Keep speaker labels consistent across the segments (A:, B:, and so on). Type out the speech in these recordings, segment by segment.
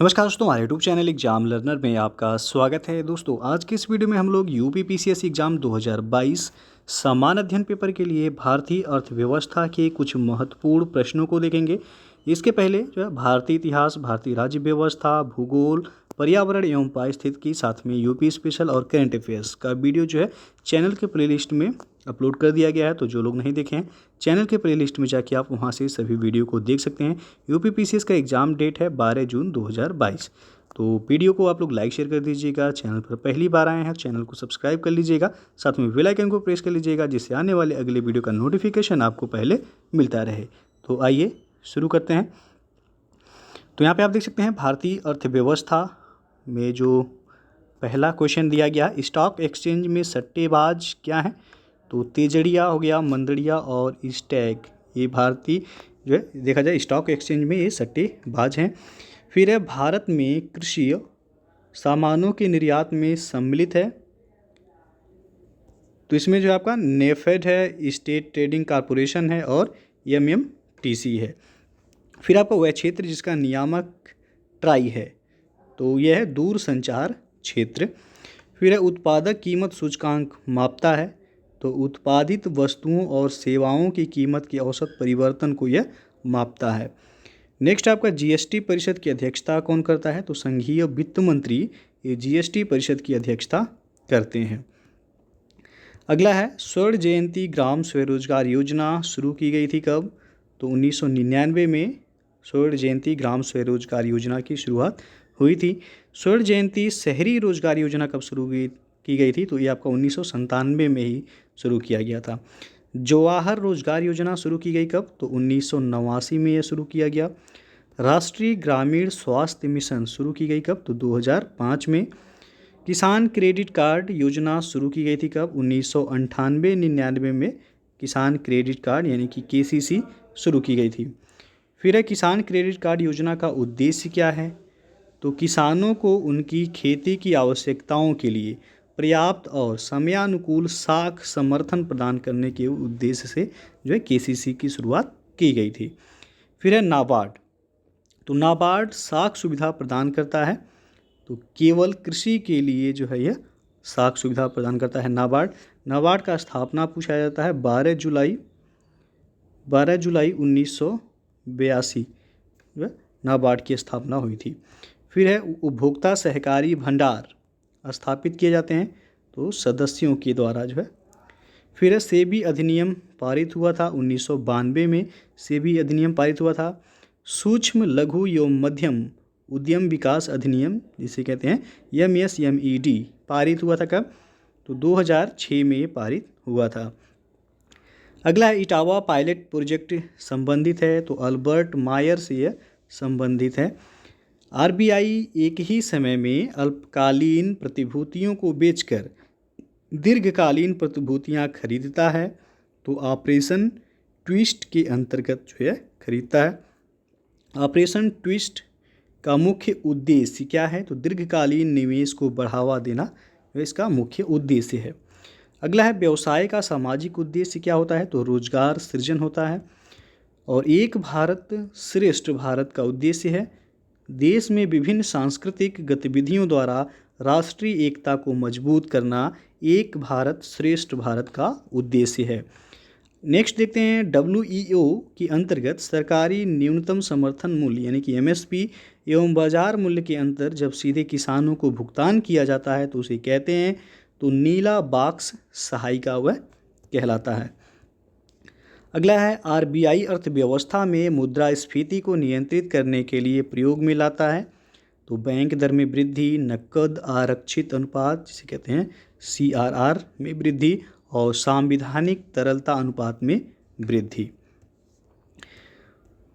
A: नमस्कार दोस्तों, हमारे यूट्यूब चैनल एग्जाम लर्नर में आपका स्वागत है। दोस्तों, आज के इस वीडियो में हम लोग यूपी पीसीएस एग्जाम 2022 सामान्य अध्ययन पेपर के लिए भारतीय अर्थव्यवस्था के कुछ महत्वपूर्ण प्रश्नों को देखेंगे। इसके पहले जो है भारतीय इतिहास, भारतीय राज्य व्यवस्था, भूगोल, पर्यावरण एवं पारिस्थितिकी के साथ में यूपी स्पेशल और करंट अफेयर्स का वीडियो जो है चैनल के प्लेलिस्ट में अपलोड कर दिया गया है। तो जो लोग नहीं देखे हैं, चैनल के प्लेलिस्ट में जाके आप वहां से सभी वीडियो को देख सकते हैं। यूपी पीसीएस का एग्जाम डेट है 12 जून 2022। तो वीडियो को आप लोग लाइक शेयर कर दीजिएगा। चैनल पर पहली बार आए हैं, चैनल को सब्सक्राइब कर लीजिएगा, साथ में बेल आइकन को प्रेस कर लीजिएगा, जिससे आने वाले अगले वीडियो का नोटिफिकेशन आपको पहले मिलता रहे। तो आइए शुरू करते हैं। तो यहाँ पे आप देख सकते हैं भारतीय अर्थव्यवस्था में जो पहला क्वेश्चन दिया गया, स्टॉक एक्सचेंज में सट्टेबाज क्या हैं? तो तेजड़िया हो गया, मंदड़िया और स्टैग, ये भारतीय जो है देखा जाए स्टॉक एक्सचेंज में ये सट्टेबाज हैं। फिर है भारत में कृषि सामानों के निर्यात में सम्मिलित है। तो इसमें जो आपका नेफेड है, स्टेट ट्रेडिंग कॉरपोरेशन है और एमएमटीसी है। फिर आपका वह क्षेत्र जिसका नियामक ट्राई है, तो यह है दूर संचार क्षेत्र। फिर है उत्पादक कीमत सूचकांक मापता है, तो उत्पादित वस्तुओं और सेवाओं की कीमत के औसत परिवर्तन को यह मापता है। नेक्स्ट आपका जीएसटी परिषद की अध्यक्षता कौन करता है? तो संघीय वित्त मंत्री ये जीएसटी परिषद की अध्यक्षता करते हैं। अगला है स्वर्ण जयंती ग्राम स्वरोजगार योजना शुरू की गई थी कब? तो 1999 में स्वर्ण जयंती ग्राम स्वरोजगार योजना की शुरुआत हुई थी। स्वर्ण जयंती शहरी रोजगार योजना कब शुरू की गई थी? तो ये आपका 1997 में ही शुरू किया गया था। जवाहर रोजगार योजना शुरू की गई कब? तो 1989 में यह शुरू किया गया। राष्ट्रीय ग्रामीण स्वास्थ्य मिशन शुरू की गई कब? तो 2005 में। किसान क्रेडिट कार्ड योजना शुरू की गई थी कब? 1998-99 में किसान क्रेडिट कार्ड यानी कि केसीसी शुरू की गई थी। फिर है किसान क्रेडिट कार्ड योजना का उद्देश्य क्या है? तो किसानों को उनकी खेती की आवश्यकताओं के लिए पर्याप्त और समयानुकूल साख समर्थन प्रदान करने के उद्देश्य से जो है केसीसी की शुरुआत की गई थी। फिर है नाबार्ड, तो नाबार्ड साख सुविधा प्रदान करता है, तो केवल कृषि के लिए जो है यह साख सुविधा प्रदान करता है नाबार्ड। नाबार्ड का स्थापना पूछा जाता है 12 जुलाई 1982 जो नाबार्ड की स्थापना हुई थी। फिर है उपभोक्ता सहकारी भंडार स्थापित किए जाते हैं, तो सदस्यों के द्वारा जो है। फिर है सेबी अधिनियम पारित हुआ था 1992 में, सेबी अधिनियम पारित हुआ था। सूक्ष्म लघु एवं मध्यम उद्यम विकास अधिनियम जिसे कहते हैं एमएसएमईडी पारित हुआ था कब? तो 2006 में ये पारित हुआ था। अगला इटावा पायलट प्रोजेक्ट संबंधित है, तो अल्बर्ट मायर से यह संबंधित है। आरबीआई एक ही समय में अल्पकालीन प्रतिभूतियों को बेचकर दीर्घकालीन प्रतिभूतियां खरीदता है, तो ऑपरेशन ट्विस्ट के अंतर्गत जो है खरीदता है। ऑपरेशन ट्विस्ट का मुख्य उद्देश्य क्या है? तो दीर्घकालीन निवेश को बढ़ावा देना इसका मुख्य उद्देश्य है। अगला है व्यवसाय का सामाजिक उद्देश्य क्या होता है? तो रोजगार सृजन होता है। और एक भारत श्रेष्ठ भारत का उद्देश्य है देश में विभिन्न सांस्कृतिक गतिविधियों द्वारा राष्ट्रीय एकता को मजबूत करना एक भारत श्रेष्ठ भारत का उद्देश्य है। नेक्स्ट देखते हैं डब्ल्यूईओ के अंतर्गत सरकारी न्यूनतम समर्थन मूल्य यानी कि एमएसपी एवं बाजार मूल्य के अंतर जब सीधे किसानों को भुगतान किया जाता है तो उसे कहते हैं, तो नीला बॉक्स सहायिका वह कहलाता है। अगला है आरबीआई अर्थव्यवस्था में मुद्रास्फीति को नियंत्रित करने के लिए प्रयोग में लाता है, तो बैंक दर में वृद्धि, नकद आरक्षित अनुपात जिसे कहते हैं सीआरआर में वृद्धि और सांविधानिक तरलता अनुपात में वृद्धि।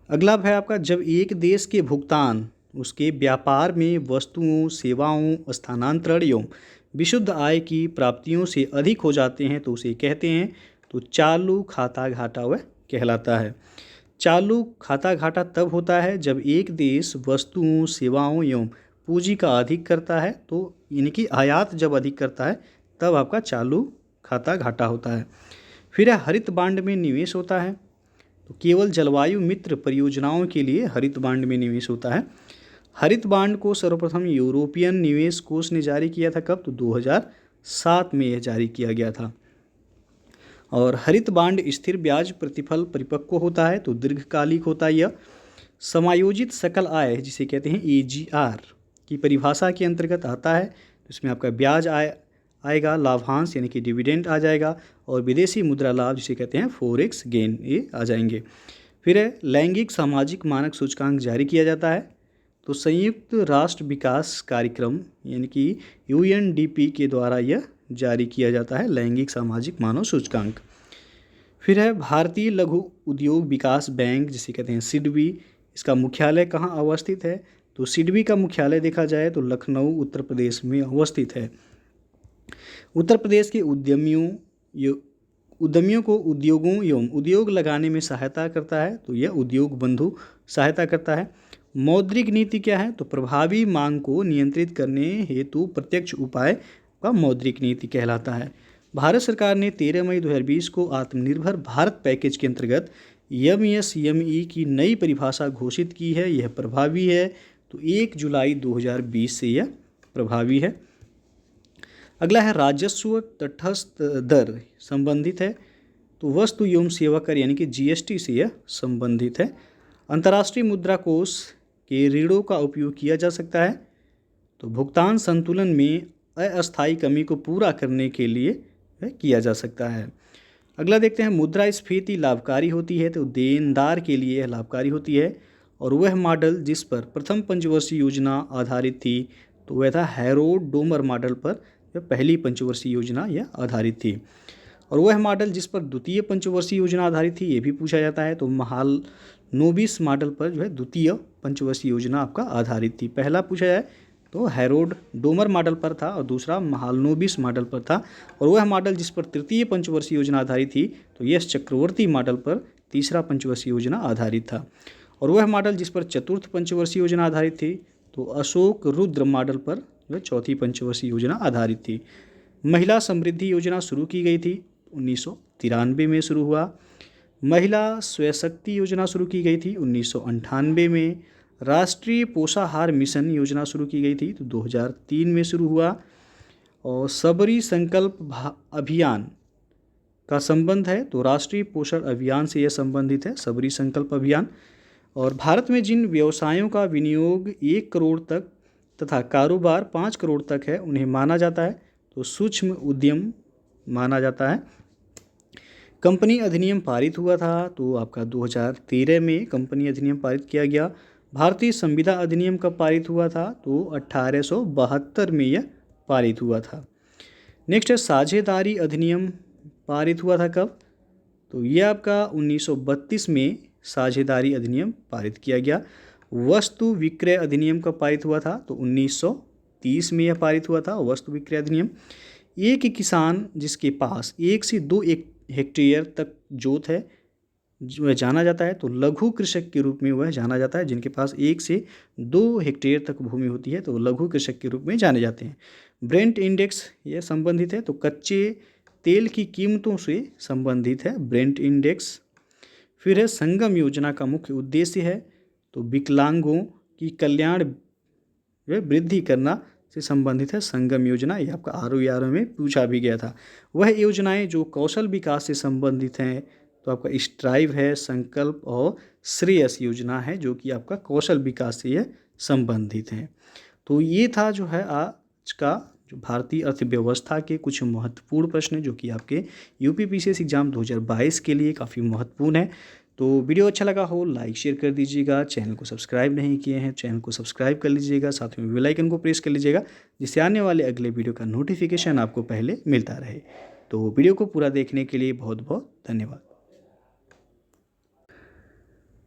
A: अगला है आपका जब एक देश के भुगतान उसके व्यापार में वस्तुओं, सेवाओं, स्थानांतरण एवं विशुद्ध आय की प्राप्तियों से अधिक हो जाते हैं तो उसे कहते हैं, तो चालू खाता घाटा वह कहलाता है। चालू खाता घाटा तब होता है जब एक देश वस्तुओं, सेवाओं एवं पूंजी का अधिक करता है, तो यानी कि आयात जब अधिक करता है तब आपका चालू खाता घाटा होता है। फिर है हरित बांड में निवेश होता है, तो केवल जलवायु मित्र परियोजनाओं के लिए हरित बांड में निवेश होता है। हरित बांड को सर्वप्रथम यूरोपियन निवेश कोष ने जारी किया था कब? तो 2007 में यह जारी किया गया था। और हरित बांड स्थिर ब्याज प्रतिफल परिपक्व होता है, तो दीर्घकालिक होता है यह। समायोजित सकल आय जिसे कहते हैं AGR की परिभाषा के अंतर्गत आता है, तो इसमें आपका ब्याज आय आएगा, लाभांश यानी कि डिविडेंड आ जाएगा, और विदेशी मुद्रा लाभ जिसे कहते हैं फॉरेक्स गेन ये आ जाएंगे। फिर है लैंगिक सामाजिक मानक सूचकांक जारी किया जाता है, तो संयुक्त राष्ट्र विकास कार्यक्रम यानी कि UNDP के द्वारा यह जारी किया जाता है लैंगिक सामाजिक मानव सूचकांक। फिर है भारतीय लघु उद्योग विकास बैंक जिसे कहते हैं SIDBI, इसका मुख्यालय कहाँ अवस्थित है? तो SIDBI का मुख्यालय देखा जाए तो लखनऊ उत्तर प्रदेश में अवस्थित है। उत्तर प्रदेश के उद्यमियों को उद्योगों एवं उद्योग लगाने में सहायता करता है, तो यह उद्योग बंधु सहायता करता है। मौद्रिक नीति क्या है? तो प्रभावी मांग को नियंत्रित करने हेतु प्रत्यक्ष उपाय का मौद्रिक नीति कहलाता है। भारत सरकार ने 13 मई 2020 को आत्मनिर्भर भारत पैकेज के अंतर्गत MSME की नई परिभाषा घोषित की है। यह प्रभावी है, तो 1 जुलाई 2020 से यह प्रभावी है। अगला है राजस्व तटस्थ दर संबंधित है, तो वस्तु एवं सेवा कर यानी कि GST से यह संबंधित है। अंतर्राष्ट्रीय मुद्रा कोष के ऋणों का उपयोग किया जा सकता है, तो भुगतान संतुलन में अस्थायी कमी को पूरा करने के लिए किया जा सकता है। अगला देखते हैं मुद्रास्फीति लाभकारी होती है, तो देनदार के लिए यह लाभकारी होती है। और वह मॉडल जिस पर प्रथम पंचवर्षीय योजना आधारित थी, तो वह था हैरोल्ड डोमर मॉडल पर यह पहली पंचवर्षीय योजना यह आधारित थी। और वह मॉडल जिस पर द्वितीय पंचवर्षीय योजना आधारित थी, ये भी पूछा जाता है, तो महालनोबिस मॉडल पर जो है द्वितीय पंचवर्षीय योजना आपका आधारित थी। पहला पूछा जाए तो हैरोल्ड डोमर मॉडल पर था और दूसरा महालनोबिस मॉडल पर था। और वह मॉडल जिस पर तृतीय पंचवर्षीय योजना आधारित थी, तो यश चक्रवर्ती मॉडल पर तीसरा पंचवर्षीय योजना आधारित था। और वह मॉडल जिस पर चतुर्थ पंचवर्षीय योजना आधारित थी, तो अशोक रुद्र मॉडल पर जो चौथी पंचवर्षीय योजना आधारित थी। महिला समृद्धि योजना शुरू की गई थी, 1993 में शुरू हुआ। महिला स्वशक्ति योजना शुरू की गई थी 1998 में। राष्ट्रीय पोषाहार मिशन योजना शुरू की गई थी, तो 2003 में शुरू हुआ। और सबरी संकल्प अभियान का संबंध है, तो राष्ट्रीय पोषण अभियान से यह संबंधित है, सबरी संकल्प अभियान। और भारत में जिन व्यवसायों का विनियोग 1 करोड़ तक तथा कारोबार 5 करोड़ तक है, उन्हें माना जाता है, तो सूक्ष्म उद्यम माना जाता है। कंपनी अधिनियम पारित हुआ था, तो आपका 2013 में कंपनी अधिनियम पारित किया गया। भारतीय संविदा अधिनियम कब पारित हुआ था? तो 1872 में यह पारित हुआ था। नेक्स्ट है साझेदारी अधिनियम पारित हुआ था कब? तो यह आपका 1932 में साझेदारी अधिनियम पारित किया गया। वस्तु विक्रय अधिनियम कब पारित हुआ था? तो 1930 में यह पारित हुआ था वस्तु विक्रय अधिनियम। एक किसान जिसके पास 1 से 2 हेक्टेयर तक जोत है जो जाना जाता है, तो लघु कृषक के रूप में वह जाना जाता है। जिनके पास 1 से 2 हेक्टेयर तक भूमि होती है, तो लघु कृषक के रूप में जाने जाते हैं। ब्रेंट इंडेक्स यह संबंधित है, तो कच्चे तेल की कीमतों से संबंधित है ब्रेंट इंडेक्स। फिर है संगम योजना का मुख्य उद्देश्य है, तो विकलांगों की कल्याण वृद्धि करना से संबंधित है संगम योजना। ये आपका ROER में पूछा भी गया था। वह योजनाएं जो कौशल विकास से संबंधित हैं, तो आपका स्ट्राइव है, संकल्प और श्रेयस योजना है जो कि आपका कौशल विकास से यह संबंधित हैं। तो ये था जो है आज का जो भारतीय अर्थव्यवस्था के कुछ महत्वपूर्ण प्रश्न जो कि आपके UPPCS एग्जाम 2022 के लिए काफ़ी महत्वपूर्ण है। तो वीडियो अच्छा लगा हो लाइक शेयर कर दीजिएगा। चैनल को सब्सक्राइब नहीं किए हैं, चैनल को सब्सक्राइब कर लीजिएगा, साथ में बेल आइकन को प्रेस कर लीजिएगा, जिससे आने वाले अगले वीडियो का नोटिफिकेशन आपको पहले मिलता रहे। तो वीडियो को पूरा देखने के लिए बहुत बहुत धन्यवाद।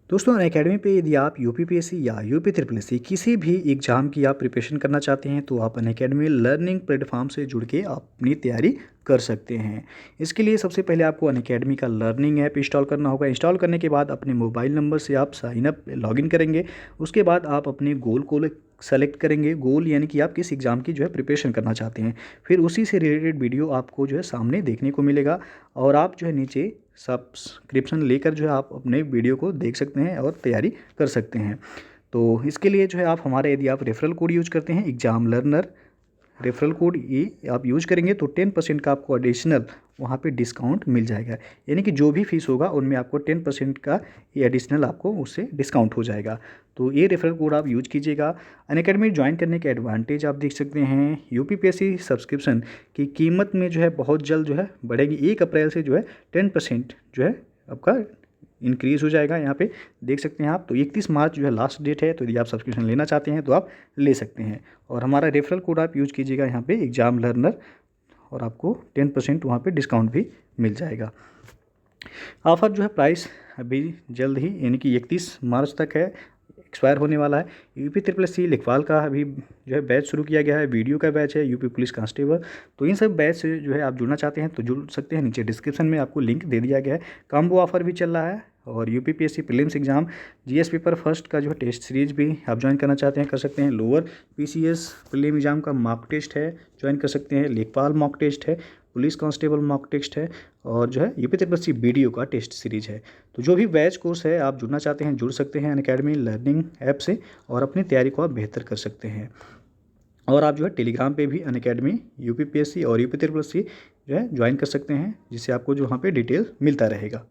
A: दोस्तों अनअकैडमी पे यदि आप UPPSC या UPSSC किसी भी एग्ज़ाम की आप प्रिपरेशन करना चाहते हैं, तो आप अनअकैडमी लर्निंग प्लेटफॉर्म से जुड़ के आप अपनी तैयारी कर सकते हैं। इसके लिए सबसे पहले आपको अनअकैडमी का लर्निंग ऐप इंस्टॉल करना होगा। इंस्टॉल करने के बाद अपने मोबाइल नंबर से आप साइन अप लॉगिन करेंगे। उसके बाद आप अपने गोल को सेलेक्ट करेंगे। गोल यानी कि आप किस एग्ज़ाम की जो है प्रिपरेशन करना चाहते हैं। फिर उसी से रिलेटेड वीडियो आपको जो है सामने देखने को मिलेगा और आप जो है नीचे सब्सक्रिप्शन लेकर जो है आप अपने वीडियो को देख सकते हैं और तैयारी कर सकते हैं। तो इसके लिए जो है आप हमारे यदि आप रेफरल कोड यूज करते हैं एग्जाम लर्नर, रेफरल कोड ये आप यूज करेंगे तो 10% का आपको एडिशनल वहाँ पे डिस्काउंट मिल जाएगा। यानी कि जो भी फीस होगा उनमें आपको 10% का ये एडिशनल आपको उससे डिस्काउंट हो जाएगा। तो ये रेफरल कोड आप यूज कीजिएगा। अनअकैडमी ज्वाइन करने के एडवांटेज आप देख सकते हैं। यूपीपीएससी सब्सक्रिप्शन की कीमत में जो है बहुत जल्द जो है बढ़ेगी। 1 अप्रैल से जो है 10% जो है आपका इंक्रीज़ हो जाएगा। यहाँ पे देख सकते हैं आप। तो 31 मार्च जो है लास्ट डेट है। तो यदि आप सब्सक्रिप्शन लेना चाहते हैं तो आप ले सकते हैं। और हमारा रेफरल कोड आप यूज कीजिएगा यहाँ पे एग्जाम लर्नर, और आपको 10% वहाँ पे डिस्काउंट भी मिल जाएगा। ऑफ़र जो है प्राइस अभी जल्द ही यानी कि 31 मार्च तक है, एक्सपायर होने वाला है। यूपी SSC लेखपाल का अभी जो है बैच शुरू किया गया है। वीडियो का बैच है, यूपी पुलिस कांस्टेबल। तो इन सब बैच से जो है आप जुड़ना चाहते हैं तो जुड़ सकते हैं। नीचे डिस्क्रिप्शन में आपको लिंक दे दिया गया है। कॉम्बो ऑफर भी चल रहा है। और UPPSC prelims exam GS paper first का जो है टेस्ट सीरीज भी आप ज्वाइन करना चाहते हैं कर सकते हैं। लोअर पीसीएस प्रीलिम एग्जाम का मॉक टेस्ट है, ज्वाइन कर सकते हैं। लेखपाल मॉक टेस्ट है, पुलिस कांस्टेबल मॉक टेस्ट है, और जो है यूपी SSC वीडियो का टेस्ट सीरीज है। तो जो भी बैच कोर्स है आप जुड़ना चाहते हैं जुड़ सकते हैं अनअकैडमी लर्निंग ऐप से, और अपनी तैयारी को आप बेहतर कर सकते हैं। और आप जो है टेलीग्राम पे भी अनअकैडमी यूपीपीएससी और यूपी SSC जो है ज्वाइन कर सकते हैं, जिससे आपको जो वहाँ पे डिटेल मिलता रहेगा।